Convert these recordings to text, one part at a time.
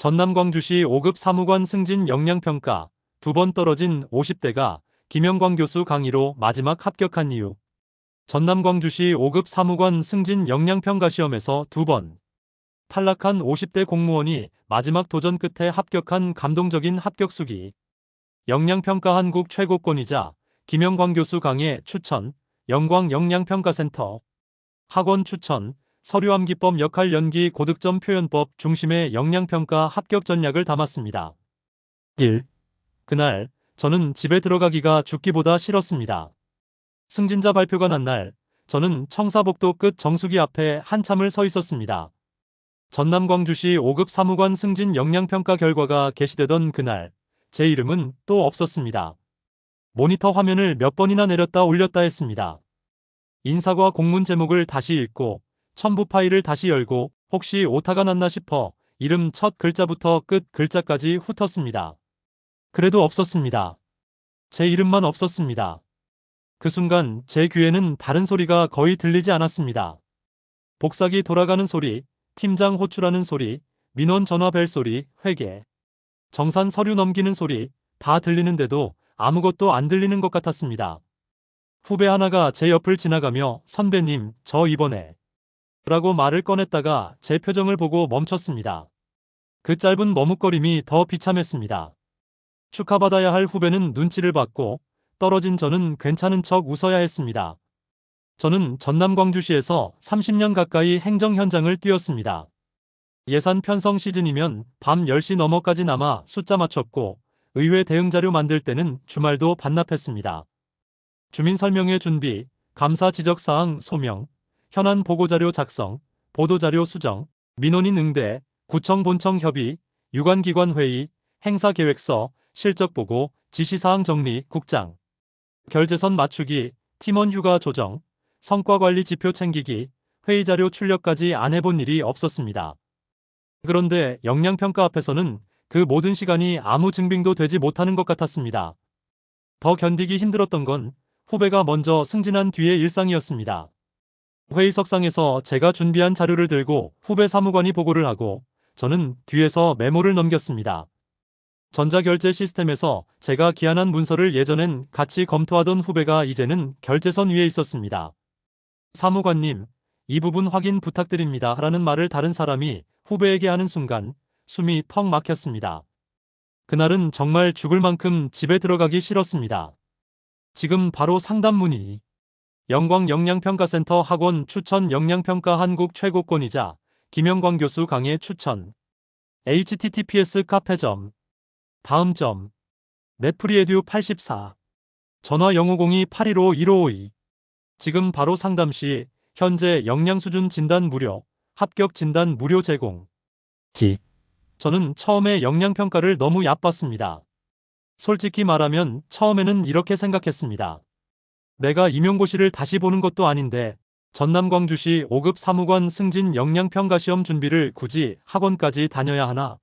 전남 광주시 5급 사무관 승진 역량평가 2번 떨어진 50대가 김영광 교수 강의로 마지막 합격한 이유. 전남 광주시 5급 사무관 승진 역량평가 시험에서 2번 탈락한 50대 공무원이 마지막 도전 끝에 합격한 감동적인 합격수기. 역량평가 한국 최고권이자 김영광 교수 강의 추천, 영광 역량평가센터. 학원 추천, 서류 암기법 역할 연기 고득점 표현법 중심의 역량평가 합격 전략을 담았습니다. 1. 그날 저는 집에 들어가기가 죽기보다 싫었습니다. 승진자 발표가 난 날 저는 청사복도 끝 정수기 앞에 한참을 서 있었습니다. 전남 광주시 5급 사무관 승진 역량평가 결과가 게시되던 그날 제 이름은 또 없었습니다. 모니터 화면을 몇 번이나 내렸다 올렸다 했습니다. 인사과 공문 제목을 다시 읽고 첨부 파일을 다시 열고 혹시 오타가 났나 싶어 이름 첫 글자부터 끝 글자까지 훑었습니다. 그래도 없었습니다. 제 이름만 없었습니다. 그 순간 제 귀에는 다른 소리가 거의 들리지 않았습니다. 복사기 돌아가는 소리, 팀장 호출하는 소리, 민원 전화 벨 소리, 회계, 정산 서류 넘기는 소리 다 들리는데도 아무것도 안 들리는 것 같았습니다. 후배 하나가 제 옆을 지나가며 선배님, 저 이번에 라고 말을 꺼냈다가 제 표정을 보고 멈췄습니다. 그 짧은 머뭇거림이 더 비참했습니다. 축하받아야 할 후배는 눈치를 받고 떨어진 저는 괜찮은 척 웃어야 했습니다. 저는 전남 광주시에서 30년 가까이 행정 현장을 뛰었습니다. 예산 편성 시즌이면 밤 10시 넘어까지 남아 숫자 맞췄고 의회 대응자료 만들 때는 주말도 반납했습니다. 주민설명회 준비, 감사 지적사항 소명, 현안 보고자료 작성, 보도자료 수정, 민원인 응대, 구청 본청 협의, 유관기관 회의, 행사계획서, 실적보고, 지시사항 정리, 국장, 결제선 맞추기, 팀원 휴가 조정, 성과관리 지표 챙기기, 회의자료 출력까지 안 해본 일이 없었습니다. 그런데 역량평가 앞에서는 그 모든 시간이 아무 증빙도 되지 못하는 것 같았습니다. 더 견디기 힘들었던 건 후배가 먼저 승진한 뒤의 일상이었습니다. 회의석상에서 제가 준비한 자료를 들고 후배 사무관이 보고를 하고 저는 뒤에서 메모를 넘겼습니다. 전자결제 시스템에서 제가 기한한 문서를 예전엔 같이 검토하던 후배가 이제는 결제선 위에 있었습니다. 사무관님, 이 부분 확인 부탁드립니다. 라는 말을 다른 사람이 후배에게 하는 순간 숨이 턱 막혔습니다. 그날은 정말 죽을 만큼 집에 들어가기 싫었습니다. 지금 바로 상담 문의. 영광 역량평가센터 학원 추천 역량평가 한국 최고권이자 김영광 교수 강의 추천. https 카페점. 다음점. 넷프리에듀 84. 전화 0502-815-1552. 지금 바로 상담 시 현재 역량수준 진단 무료, 합격 진단 무료 제공. 저는 처음에 역량평가를 너무 얕봤습니다. 솔직히 말하면 처음에는 이렇게 생각했습니다. 내가 임용고시를 다시 보는 것도 아닌데 전남 광주시 5급 사무관 승진 역량평가 시험 준비를 굳이 학원까지 다녀야 하나.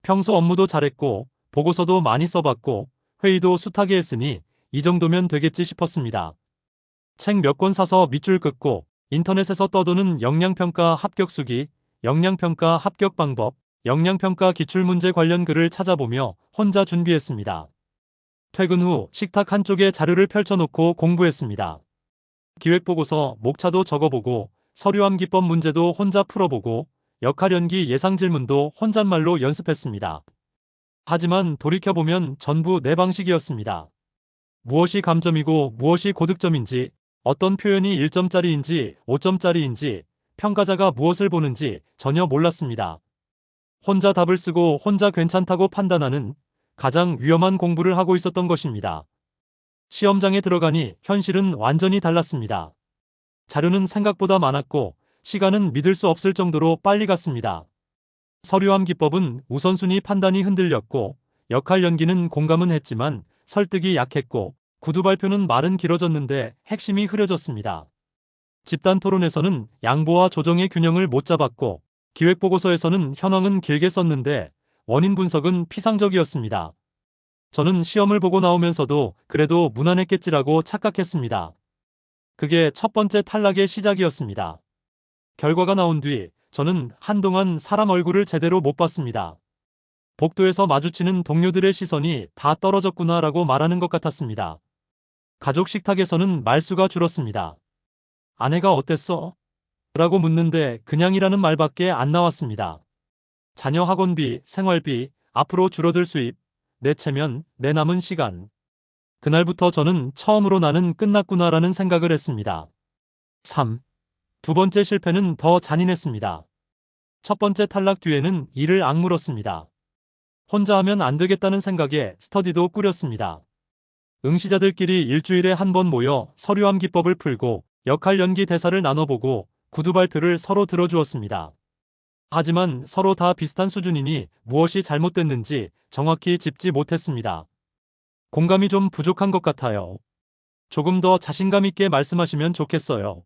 평소 업무도 잘했고 보고서도 많이 써봤고 회의도 숱하게 했으니 이 정도면 되겠지 싶었습니다. 책 몇 권 사서 밑줄 긋고 인터넷에서 떠도는 역량평가 합격수기, 역량평가 합격 방법, 역량평가 기출문제 관련 글을 찾아보며 혼자 준비했습니다. 퇴근 후 식탁 한쪽에 자료를 펼쳐놓고 공부했습니다. 기획보고서 목차도 적어보고 서류 암기법 문제도 혼자 풀어보고 역할 연기 예상 질문도 혼잣말로 연습했습니다. 하지만 돌이켜보면 전부 내 방식이었습니다. 무엇이 감점이고 무엇이 고득점인지, 어떤 표현이 1점짜리인지 5점짜리인지, 평가자가 무엇을 보는지 전혀 몰랐습니다. 혼자 답을 쓰고 혼자 괜찮다고 판단하는 가장 위험한 공부를 하고 있었던 것입니다. 시험장에 들어가니 현실은 완전히 달랐습니다. 자료는 생각보다 많았고 시간은 믿을 수 없을 정도로 빨리 갔습니다. 서류 암기법은 우선순위 판단이 흔들렸고 역할 연기는 공감은 했지만 설득이 약했고 구두 발표는 말은 길어졌는데 핵심이 흐려졌습니다. 집단 토론에서는 양보와 조정의 균형을 못 잡았고 기획보고서에서는 현황은 길게 썼는데 원인 분석은 피상적이었습니다. 저는 시험을 보고 나오면서도 그래도 무난했겠지라고 착각했습니다. 그게 첫 번째 탈락의 시작이었습니다. 결과가 나온 뒤 저는 한동안 사람 얼굴을 제대로 못 봤습니다. 복도에서 마주치는 동료들의 시선이 다 떨어졌구나라고 말하는 것 같았습니다. 가족 식탁에서는 말수가 줄었습니다. 아내가 어땠어? 라고 묻는데 그냥이라는 말밖에 안 나왔습니다. 자녀 학원비, 생활비, 앞으로 줄어들 수입, 내 체면, 내 남은 시간. 그날부터 저는 처음으로 나는 끝났구나라는 생각을 했습니다. 3. 두 번째 실패는 더 잔인했습니다. 첫 번째 탈락 뒤에는 이를 악물었습니다. 혼자 하면 안 되겠다는 생각에 스터디도 꾸렸습니다. 응시자들끼리 일주일에 한 번 모여 서류함 기법을 풀고 역할 연기 대사를 나눠보고 구두 발표를 서로 들어주었습니다. 하지만 서로 다 비슷한 수준이니 무엇이 잘못됐는지 정확히 짚지 못했습니다. 공감이 좀 부족한 것 같아요. 조금 더 자신감 있게 말씀하시면 좋겠어요.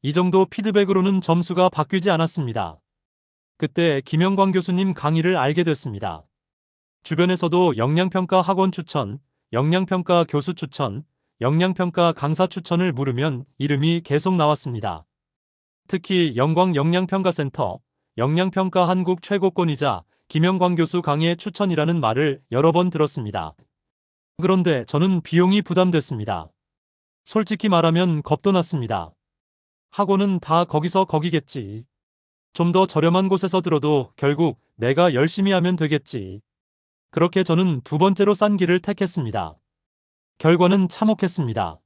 이 정도 피드백으로는 점수가 바뀌지 않았습니다. 그때 김영광 교수님 강의를 알게 됐습니다. 주변에서도 역량평가 학원 추천, 역량평가 교수 추천, 역량평가 강사 추천을 물으면 이름이 계속 나왔습니다. 특히 영광 역량평가센터, 역량평가 한국 최고권이자 김영광 교수 강의 추천이라는 말을 여러 번 들었습니다. 그런데 저는 비용이 부담됐습니다. 솔직히 말하면 겁도 났습니다. 학원은 다 거기서 거기겠지. 좀 더 저렴한 곳에서 들어도 결국 내가 열심히 하면 되겠지. 그렇게 저는 두 번째로 싼 길을 택했습니다. 결과는 참혹했습니다.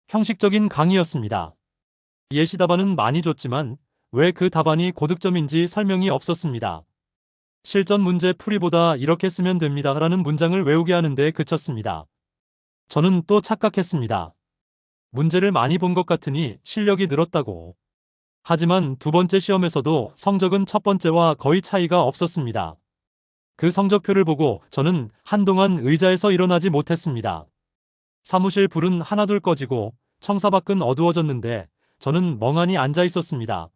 형식적인 강의였습니다. 예시 답안은 많이 줬지만 왜 그 답안이 고득점인지 설명이 없었습니다. 실전 문제 풀이보다 이렇게 쓰면 됩니다 라는 문장을 외우게 하는데 그쳤습니다. 저는 또 착각했습니다. 문제를 많이 본 것 같으니 실력이 늘었다고. 하지만 두 번째 시험에서도 성적은 첫 번째와 거의 차이가 없었습니다. 그 성적표를 보고 저는 한동안 의자에서 일어나지 못했습니다. 사무실 불은 하나둘 꺼지고 청사 밖은 어두워졌는데 저는 멍하니 앉아 있었습니다.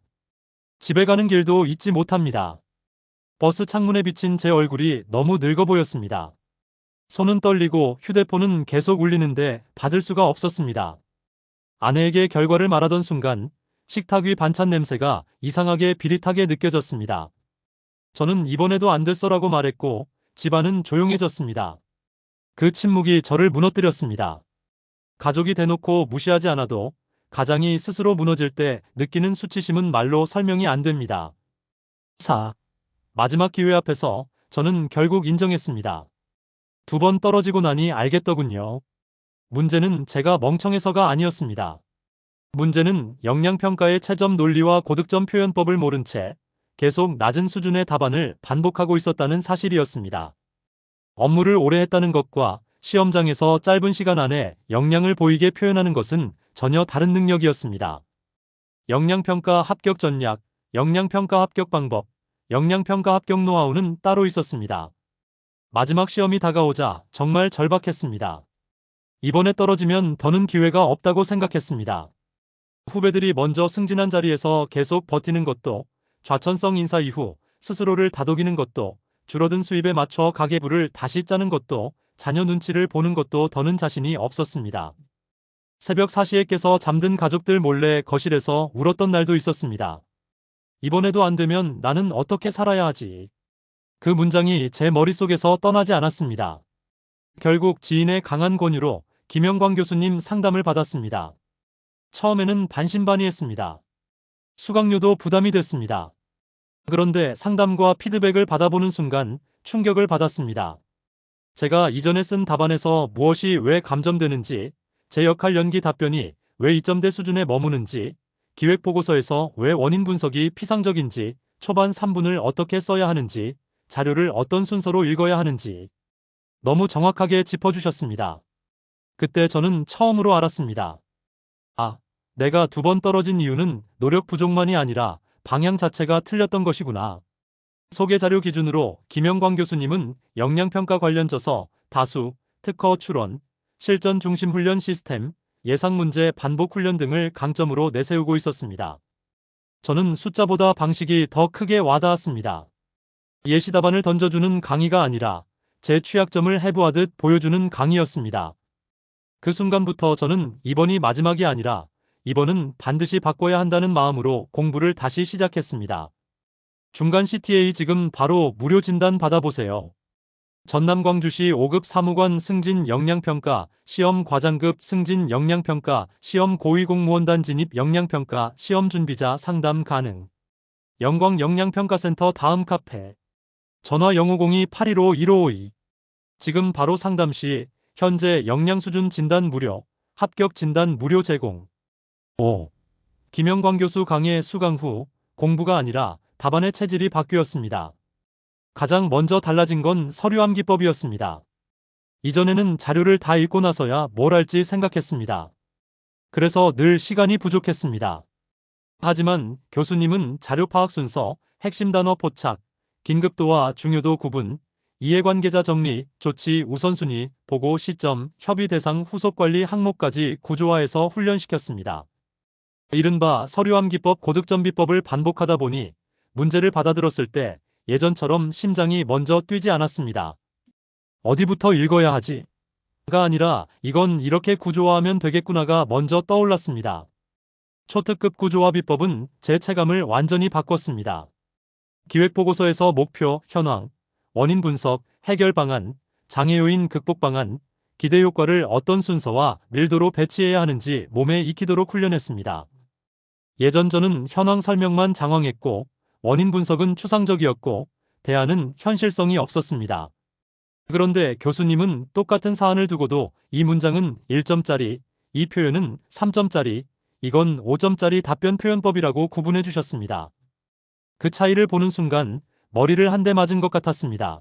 집에 가는 길도 잊지 못합니다. 버스 창문에 비친 제 얼굴이 너무 늙어 보였습니다. 손은 떨리고 휴대폰은 계속 울리는데 받을 수가 없었습니다. 아내에게 결과를 말하던 순간 식탁 위 반찬 냄새가 이상하게 비릿하게 느껴졌습니다. 저는 이번에도 안 됐어라고 말했고 집안은 조용해졌습니다. 그 침묵이 저를 무너뜨렸습니다. 가족이 대놓고 무시하지 않아도 가장이 스스로 무너질 때 느끼는 수치심은 말로 설명이 안 됩니다. 4. 마지막 기회 앞에서 저는 결국 인정했습니다. 두 번 떨어지고 나니 알겠더군요. 문제는 제가 멍청해서가 아니었습니다. 문제는 역량평가의 채점 논리와 고득점 표현법을 모른 채 계속 낮은 수준의 답안을 반복하고 있었다는 사실이었습니다. 업무를 오래 했다는 것과 시험장에서 짧은 시간 안에 역량을 보이게 표현하는 것은 전혀 다른 능력이었습니다. 역량평가 합격 전략, 역량평가 합격 방법, 역량평가 합격 노하우는 따로 있었습니다. 마지막 시험이 다가오자 정말 절박했습니다. 이번에 떨어지면 더는 기회가 없다고 생각했습니다. 후배들이 먼저 승진한 자리에서 계속 버티는 것도, 좌천성 인사 이후 스스로를 다독이는 것도, 줄어든 수입에 맞춰 가계부를 다시 짜는 것도, 자녀 눈치를 보는 것도 더는 자신이 없었습니다. 새벽 4시에 깨서 잠든 가족들 몰래 거실에서 울었던 날도 있었습니다. 이번에도 안 되면 나는 어떻게 살아야 하지? 그 문장이 제 머릿속에서 떠나지 않았습니다. 결국 지인의 강한 권유로 김영광 교수님 상담을 받았습니다. 처음에는 반신반의했습니다. 수강료도 부담이 됐습니다. 그런데 상담과 피드백을 받아보는 순간 충격을 받았습니다. 제가 이전에 쓴 답안에서 무엇이 왜 감점되는지, 제 역할 연기 답변이 왜 2점대 수준에 머무는지, 기획보고서에서 왜 원인 분석이 피상적인지, 초반 3분을 어떻게 써야 하는지, 자료를 어떤 순서로 읽어야 하는지 너무 정확하게 짚어주셨습니다. 그때 저는 처음으로 알았습니다. 아, 내가 두 번 떨어진 이유는 노력 부족만이 아니라 방향 자체가 틀렸던 것이구나. 소개 자료 기준으로 김영광 교수님은 역량평가 관련 저서, 다수, 특허 출원, 실전 중심 훈련 시스템, 예상 문제 반복 훈련 등을 강점으로 내세우고 있었습니다. 저는 숫자보다 방식이 더 크게 와닿았습니다. 예시 답안을 던져주는 강의가 아니라 제 취약점을 해부하듯 보여주는 강의였습니다. 그 순간부터 저는 이번이 마지막이 아니라 이번은 반드시 바꿔야 한다는 마음으로 공부를 다시 시작했습니다. 중간 CTA 지금 바로 무료 진단 받아보세요. 전남광주시 5급 사무관 승진 역량평가, 시험 과장급 승진 역량평가, 시험 고위공무원단 진입 역량평가, 시험 준비자 상담 가능. 영광 역량평가센터 다음 카페. 전화 0502-815-1552. 지금 바로 상담 시 현재 역량 수준 진단 무료, 합격 진단 무료 제공. 5. 김영광 교수 강의 수강 후 공부가 아니라 답안의 체질이 바뀌었습니다. 가장 먼저 달라진 건 서류 암기법이었습니다. 이전에는 자료를 다 읽고 나서야 뭘 할지 생각했습니다. 그래서 늘 시간이 부족했습니다. 하지만 교수님은 자료 파악 순서, 핵심 단어 포착, 긴급도와 중요도 구분, 이해관계자 정리, 조치 우선순위, 보고 시점, 협의 대상 후속 관리 항목까지 구조화해서 훈련시켰습니다. 이른바 서류 암기법 고득점비법을 반복하다 보니 문제를 받아들었을 때 예전처럼 심장이 먼저 뛰지 않았습니다. 어디부터 읽어야 하지? 가 아니라 이건 이렇게 구조화하면 되겠구나가 먼저 떠올랐습니다. 초특급 구조화 비법은 제 체감을 완전히 바꿨습니다. 기획보고서에서 목표, 현황, 원인 분석, 해결 방안, 장애 요인 극복 방안, 기대 효과를 어떤 순서와 밀도로 배치해야 하는지 몸에 익히도록 훈련했습니다. 예전 저는 현황 설명만 장황했고 원인 분석은 추상적이었고 대안은 현실성이 없었습니다. 그런데 교수님은 똑같은 사안을 두고도 이 문장은 1점짜리, 이 표현은 3점짜리, 이건 5점짜리 답변 표현법이라고 구분해 주셨습니다. 그 차이를 보는 순간 머리를 한 대 맞은 것 같았습니다.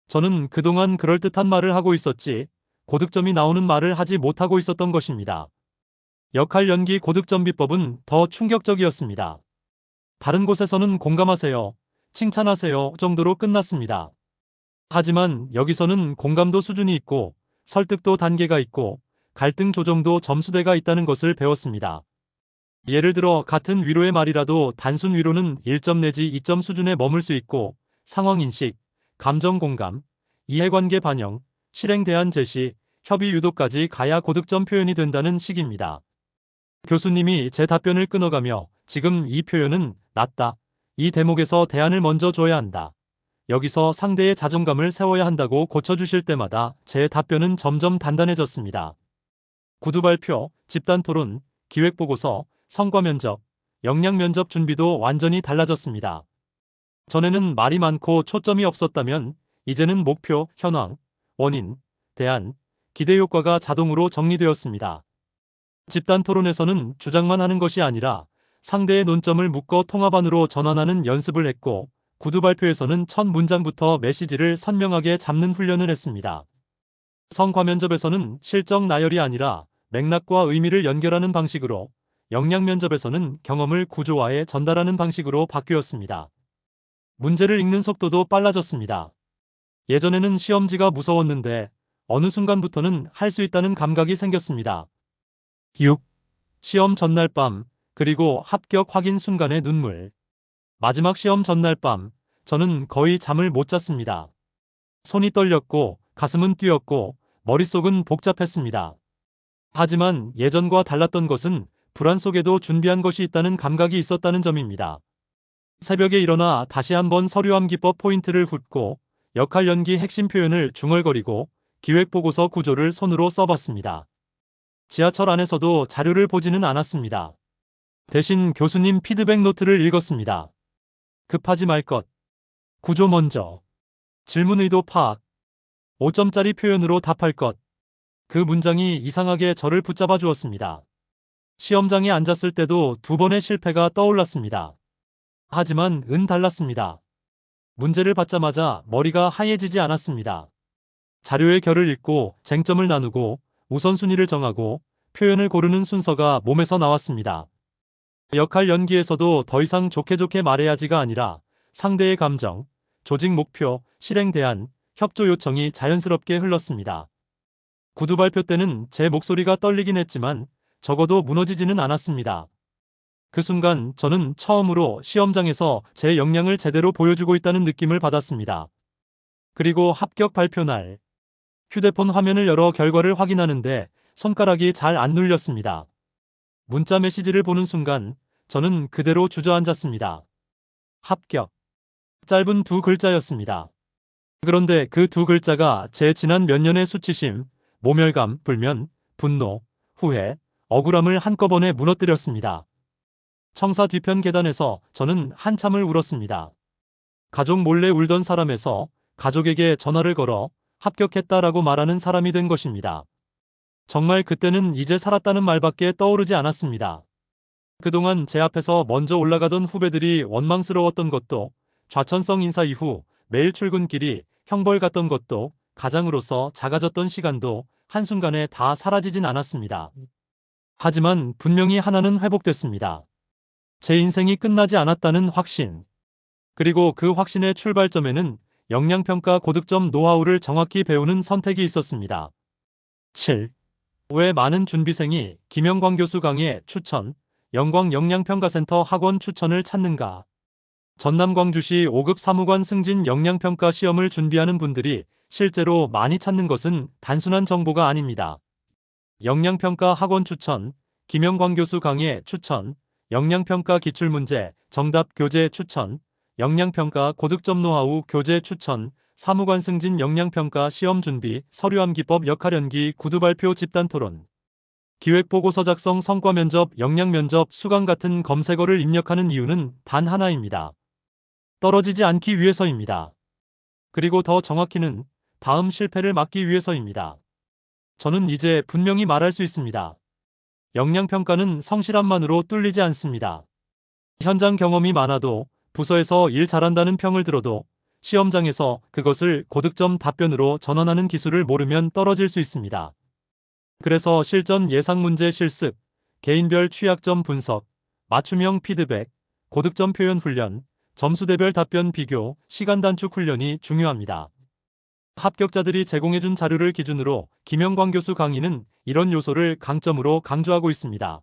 저는 그동안 그럴듯한 말을 하고 있었지 고득점이 나오는 말을 하지 못하고 있었던 것입니다. 역할 연기 고득점 비법은 더 충격적이었습니다. 다른 곳에서는 공감하세요, 칭찬하세요 정도로 끝났습니다. 하지만 여기서는 공감도 수준이 있고 설득도 단계가 있고 갈등 조정도 점수대가 있다는 것을 배웠습니다. 예를 들어 같은 위로의 말이라도 단순 위로는 1점 내지 2점 수준에 머물 수 있고 상황인식, 감정 공감, 이해관계 반영, 실행 대안 제시, 협의 유도까지 가야 고득점 표현이 된다는 식입니다. 교수님이 제 답변을 끊어가며 지금 이 표현은 낮다. 이 대목에서 대안을 먼저 줘야 한다. 여기서 상대의 자존감을 세워야 한다고 고쳐주실 때마다 제 답변은 점점 단단해졌습니다. 구두발표, 집단토론, 기획보고서, 성과면접, 역량면접 준비도 완전히 달라졌습니다. 전에는 말이 많고 초점이 없었다면 이제는 목표, 현황, 원인, 대안, 기대 효과가 자동으로 정리되었습니다. 집단토론에서는 주장만 하는 것이 아니라 상대의 논점을 묶어 통합안으로 전환하는 연습을 했고 구두발표에서는 첫 문장부터 메시지를 선명하게 잡는 훈련을 했습니다. 성과면접에서는 실적 나열이 아니라 맥락과 의미를 연결하는 방식으로, 역량면접에서는 경험을 구조화해 전달하는 방식으로 바뀌었습니다. 문제를 읽는 속도도 빨라졌습니다. 예전에는 시험지가 무서웠는데 어느 순간부터는 할 수 있다는 감각이 생겼습니다. 6. 시험 전날 밤, 그리고 합격 확인 순간의 눈물. 마지막 시험 전날 밤, 저는 거의 잠을 못 잤습니다. 손이 떨렸고, 가슴은 뛰었고, 머릿속은 복잡했습니다. 하지만 예전과 달랐던 것은 불안 속에도 준비한 것이 있다는 감각이 있었다는 점입니다. 새벽에 일어나 다시 한번 서류 암기법 포인트를 훑고, 역할 연기 핵심 표현을 중얼거리고, 기획보고서 구조를 손으로 써봤습니다. 지하철 안에서도 자료를 보지는 않았습니다. 대신 교수님 피드백 노트를 읽었습니다. 급하지 말 것. 구조 먼저. 질문 의도 파악. 5점짜리 표현으로 답할 것. 그 문장이 이상하게 저를 붙잡아 주었습니다. 시험장에 앉았을 때도 2번의 실패가 떠올랐습니다. 하지만 달랐습니다. 문제를 받자마자 머리가 하얘지지 않았습니다. 자료의 결을 읽고 쟁점을 나누고 우선순위를 정하고 표현을 고르는 순서가 몸에서 나왔습니다. 역할 연기에서도 더 이상 좋게 말해야지가 아니라 상대의 감정, 조직 목표, 실행 대안, 협조 요청이 자연스럽게 흘렀습니다. 구두발표 때는 제 목소리가 떨리긴 했지만 적어도 무너지지는 않았습니다. 그 순간 저는 처음으로 시험장에서 제 역량을 제대로 보여주고 있다는 느낌을 받았습니다. 그리고 합격 발표 날, 휴대폰 화면을 열어 결과를 확인하는데 손가락이 잘 안 눌렸습니다. 문자 메시지를 보는 순간 저는 그대로 주저앉았습니다. 합격. 짧은 두 글자였습니다. 그런데 그 두 글자가 제 지난 몇 년의 수치심, 모멸감, 불면, 분노, 후회, 억울함을 한꺼번에 무너뜨렸습니다. 청사 뒤편 계단에서 저는 한참을 울었습니다. 가족 몰래 울던 사람에서 가족에게 전화를 걸어 합격했다라고 말하는 사람이 된 것입니다. 정말 그때는 이제 살았다는 말밖에 떠오르지 않았습니다. 그동안 제 앞에서 먼저 올라가던 후배들이 원망스러웠던 것도, 좌천성 인사 이후 매일 출근길이 형벌 같던 것도, 가장으로서 작아졌던 시간도 한순간에 다 사라지진 않았습니다. 하지만 분명히 하나는 회복됐습니다. 제 인생이 끝나지 않았다는 확신. 그리고 그 확신의 출발점에는 역량평가 고득점 노하우를 정확히 배우는 선택이 있었습니다. 7. 왜 많은 준비생이 김영광 교수 강의 추천, 영광 역량평가센터 학원 추천을 찾는가? 전남 광주시 5급 사무관 승진 역량평가 시험을 준비하는 분들이 실제로 많이 찾는 것은 단순한 정보가 아닙니다. 역량평가 학원 추천, 김영광 교수 강의 추천, 역량평가 기출문제, 정답 교재 추천, 역량평가 고득점 노하우 교재 추천, 사무관 승진 역량평가 시험 준비, 서류 암기법 역할연기 구두발표 집단토론, 기획보고서 작성 성과면접, 역량면접, 수강 같은 검색어를 입력하는 이유는 단 하나입니다. 떨어지지 않기 위해서입니다. 그리고 더 정확히는 다음 실패를 막기 위해서입니다. 저는 이제 분명히 말할 수 있습니다. 역량평가는 성실함만으로 뚫리지 않습니다. 현장 경험이 많아도, 부서에서 일 잘한다는 평을 들어도, 시험장에서 그것을 고득점 답변으로 전환하는 기술을 모르면 떨어질 수 있습니다. 그래서 실전 예상 문제 실습, 개인별 취약점 분석, 맞춤형 피드백, 고득점 표현 훈련, 점수대별 답변 비교, 시간 단축 훈련이 중요합니다. 합격자들이 제공해준 자료를 기준으로 김영광 교수 강의는 이런 요소를 강점으로 강조하고 있습니다.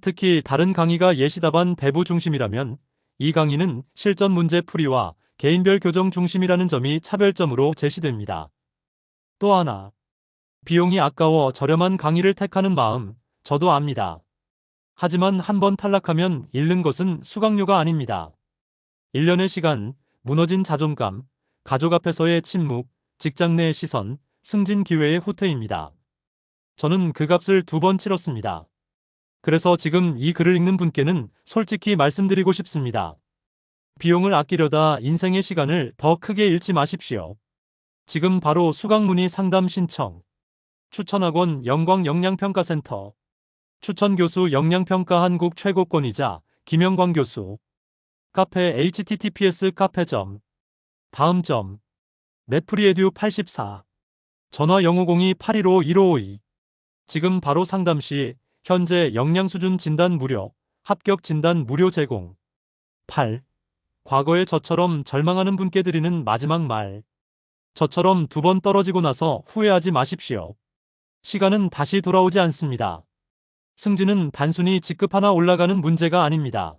특히 다른 강의가 예시답안 배부 중심이라면 이 강의는 실전 문제 풀이와 개인별 교정 중심이라는 점이 차별점으로 제시됩니다. 또 하나, 비용이 아까워 저렴한 강의를 택하는 마음, 저도 압니다. 하지만 한번 탈락하면 잃는 것은 수강료가 아닙니다. 1년의 시간, 무너진 자존감, 가족 앞에서의 침묵, 직장 내의 시선, 승진 기회의 후퇴입니다. 저는 그 값을 2번 치렀습니다. 그래서 지금 이 글을 읽는 분께는 솔직히 말씀드리고 싶습니다. 비용을 아끼려다 인생의 시간을 더 크게 잃지 마십시오. 지금 바로 수강 문의 상담 신청. 추천학원 영광 역량평가센터. 추천교수 역량평가 한국 최고권이자 김영광 교수. 카페 https 카페.com. 다음점. 넷프리에듀 84. 전화 0502-815-1552. 지금 바로 상담 시 현재 역량수준 진단 무료, 합격 진단 무료 제공. 8. 과거에 저처럼 절망하는 분께 드리는 마지막 말. 저처럼 2번 떨어지고 나서 후회하지 마십시오. 시간은 다시 돌아오지 않습니다. 승진은 단순히 직급 하나 올라가는 문제가 아닙니다.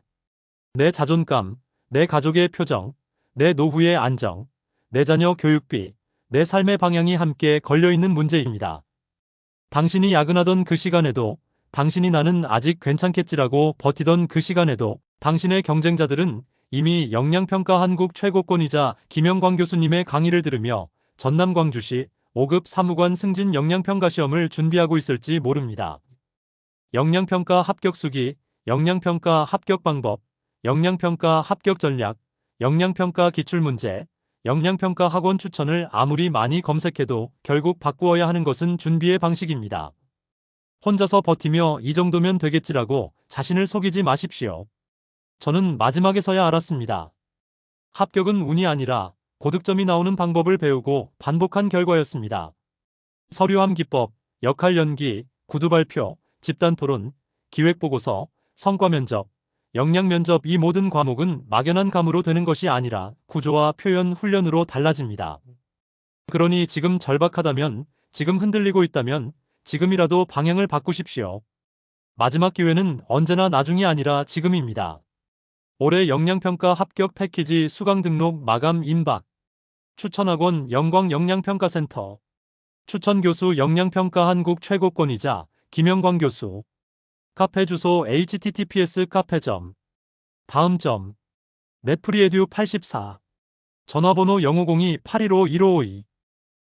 내 자존감, 내 가족의 표정, 내 노후의 안정, 내 자녀 교육비, 내 삶의 방향이 함께 걸려있는 문제입니다. 당신이 야근하던 그 시간에도, 당신이 나는 아직 괜찮겠지라고 버티던 그 시간에도 당신의 경쟁자들은 이미 역량평가 한국 최고권이자 김영광 교수님의 강의를 들으며 전남 광주시 5급 사무관 승진 역량평가 시험을 준비하고 있을지 모릅니다. 역량평가 합격 수기, 역량평가 합격 방법, 역량평가 합격 전략, 역량평가 기출문제, 역량평가 학원 추천을 아무리 많이 검색해도 결국 바꾸어야 하는 것은 준비의 방식입니다. 혼자서 버티며 이 정도면 되겠지라고 자신을 속이지 마십시오. 저는 마지막에서야 알았습니다. 합격은 운이 아니라 고득점이 나오는 방법을 배우고 반복한 결과였습니다. 서류함 기법, 역할 연기, 구두 발표, 집단 토론, 기획 보고서, 성과 면접, 역량 면접 이 모든 과목은 막연한 감으로 되는 것이 아니라 구조와 표현 훈련으로 달라집니다. 그러니 지금 절박하다면, 지금 흔들리고 있다면 지금이라도 방향을 바꾸십시오. 마지막 기회는 언제나 나중이 아니라 지금입니다. 올해 역량평가 합격 패키지 수강 등록 마감 임박. 추천학원 영광 역량평가센터. 추천교수 역량평가 한국 최고권이자 김영광 교수. 카페 주소 https 카페.com. 다음점. 넷프리에듀 84. 전화번호 0502-815-1552